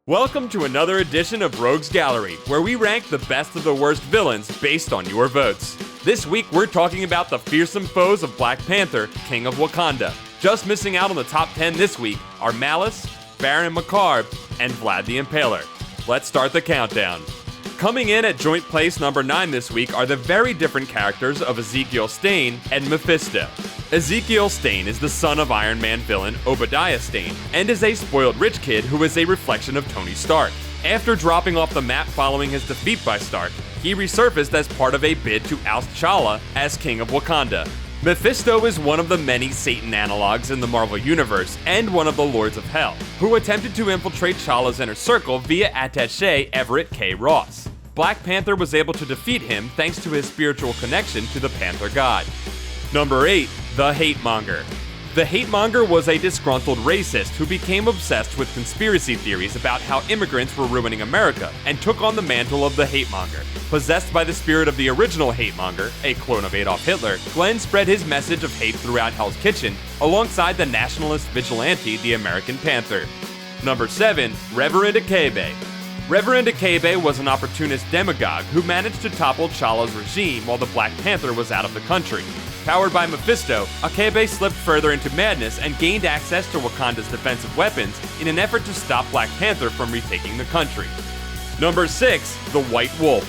Welcome to another edition of Rogues Gallery, where we rank the best of the worst villains based on your votes. This week we're talking about the fearsome foes of Black Panther, King of Wakanda. Just missing out on the top 10 this week are Malice, Baron Macabre, and Vlad the Impaler. Let's start the countdown. Coming in at joint place number 9 this week are the very different characters of Ezekiel Stane and Mephisto. Ezekiel Stane is the son of Iron Man villain Obadiah Stane, and is a spoiled rich kid who is a reflection of Tony Stark. After dropping off the map following his defeat by Stark, he resurfaced as part of a bid to oust T'Challa as King of Wakanda. Mephisto is one of the many Satan analogs in the Marvel Universe, and one of the Lords of Hell, who attempted to infiltrate T'Challa's inner circle via attaché Everett K. Ross. Black Panther was able to defeat him thanks to his spiritual connection to the Panther God. Number 8. The Hate Monger. The Hate Monger was a disgruntled racist who became obsessed with conspiracy theories about how immigrants were ruining America, and took on the mantle of the Hate Monger. Possessed by the spirit of the original Hate Monger, a clone of Adolf Hitler, Glenn spread his message of hate throughout Hell's Kitchen, alongside the nationalist vigilante, the American Panther. Number 7. Reverend Akebe. Reverend Akebe was an opportunist demagogue who managed to topple T'Challa's regime while the Black Panther was out of the country. Powered by Mephisto, Akebe slipped further into madness and gained access to Wakanda's defensive weapons in an effort to stop Black Panther from retaking the country. Number 6. The White Wolf.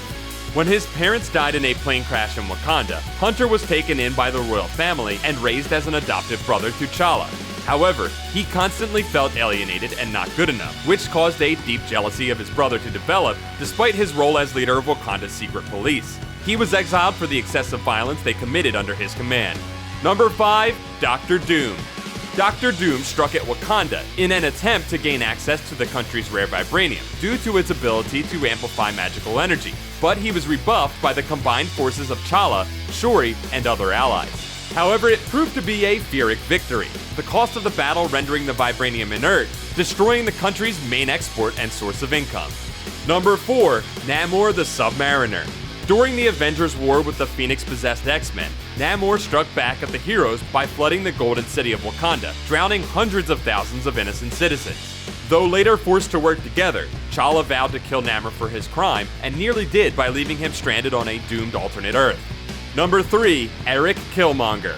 When his parents died in a plane crash in Wakanda, Hunter was taken in by the royal family and raised as an adoptive brother to T'Challa. However, he constantly felt alienated and not good enough, which caused a deep jealousy of his brother to develop, despite his role as leader of Wakanda's secret police. He was exiled for the excessive violence they committed under his command. Number 5. Dr. Doom. Dr. Doom struck at Wakanda in an attempt to gain access to the country's rare vibranium, due to its ability to amplify magical energy, but he was rebuffed by the combined forces of T'Challa, Shuri, and other allies. However, it proved to be a Pyrrhic victory, the cost of the battle rendering the vibranium inert, destroying the country's main export and source of income. Number 4. Namor the Submariner. During the Avengers' war with the Phoenix-possessed X-Men, Namor struck back at the heroes by flooding the Golden City of Wakanda, drowning hundreds of thousands of innocent citizens. Though later forced to work together, T'Challa vowed to kill Namor for his crime, and nearly did by leaving him stranded on a doomed alternate Earth. Number 3. Eric Killmonger.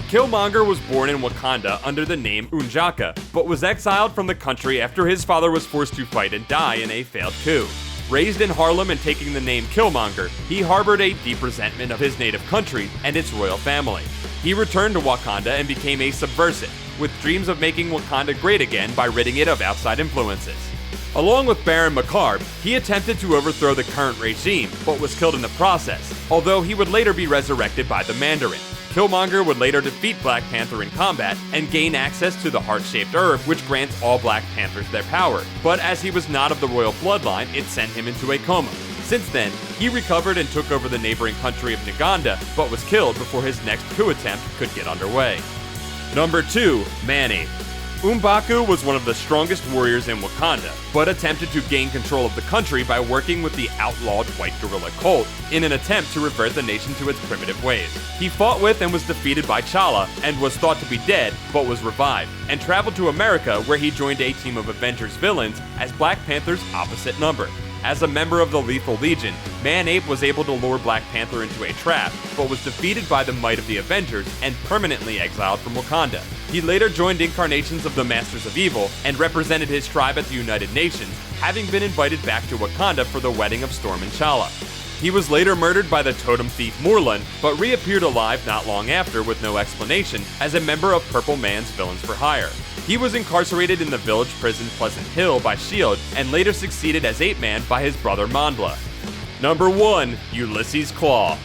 Killmonger was born in Wakanda under the name Unjaka, but was exiled from the country after his father was forced to fight and die in a failed coup. Raised in Harlem and taking the name Killmonger, he harbored a deep resentment of his native country and its royal family. He returned to Wakanda and became a subversive, with dreams of making Wakanda great again by ridding it of outside influences. Along with Baron Macabre, he attempted to overthrow the current regime, but was killed in the process, although he would later be resurrected by the Mandarin. Killmonger would later defeat Black Panther in combat and gain access to the heart-shaped herb, which grants all Black Panthers their power, but as he was not of the royal bloodline, it sent him into a coma. Since then, he recovered and took over the neighboring country of Uganda, but was killed before his next coup attempt could get underway. Number 2. Man-ape. M'Baku was one of the strongest warriors in Wakanda, but attempted to gain control of the country by working with the outlawed white gorilla cult in an attempt to revert the nation to its primitive ways. He fought with and was defeated by T'Challa, and was thought to be dead, but was revived, and traveled to America, where he joined a team of Avengers villains as Black Panther's opposite number. As a member of the Lethal Legion, Man-Ape was able to lure Black Panther into a trap, but was defeated by the might of the Avengers and permanently exiled from Wakanda. He later joined incarnations of the Masters of Evil and represented his tribe at the United Nations, having been invited back to Wakanda for the wedding of Storm and T'Challa. He was later murdered by the totem thief Morlun, but reappeared alive not long after with no explanation as a member of Purple Man's Villains for Hire. He was incarcerated in the village prison Pleasant Hill by S.H.I.E.L.D. and later succeeded as Ape-Man by his brother Mondla. Number 1. Ulysses Klaue.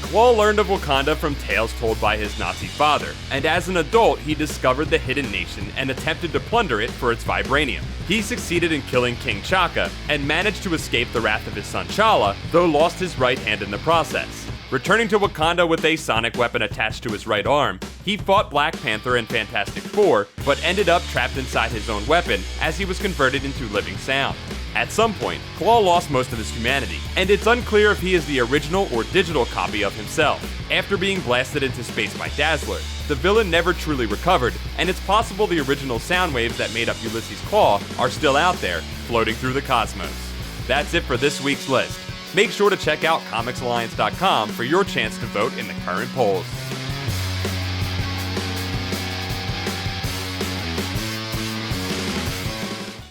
Klaue learned of Wakanda from tales told by his Nazi father, and as an adult he discovered the hidden nation and attempted to plunder it for its vibranium. He succeeded in killing King T'Chaka, and managed to escape the wrath of his son T'Challa, though lost his right hand in the process. Returning to Wakanda with a sonic weapon attached to his right arm, he fought Black Panther and Fantastic Four, but ended up trapped inside his own weapon as he was converted into living sound. At some point, Claw lost most of his humanity, and it's unclear if he is the original or digital copy of himself. After being blasted into space by Dazzler, the villain never truly recovered, and it's possible the original sound waves that made up Ulysses' Claw are still out there, floating through the cosmos. That's it for this week's list. Make sure to check out comicsalliance.com for your chance to vote in the current polls.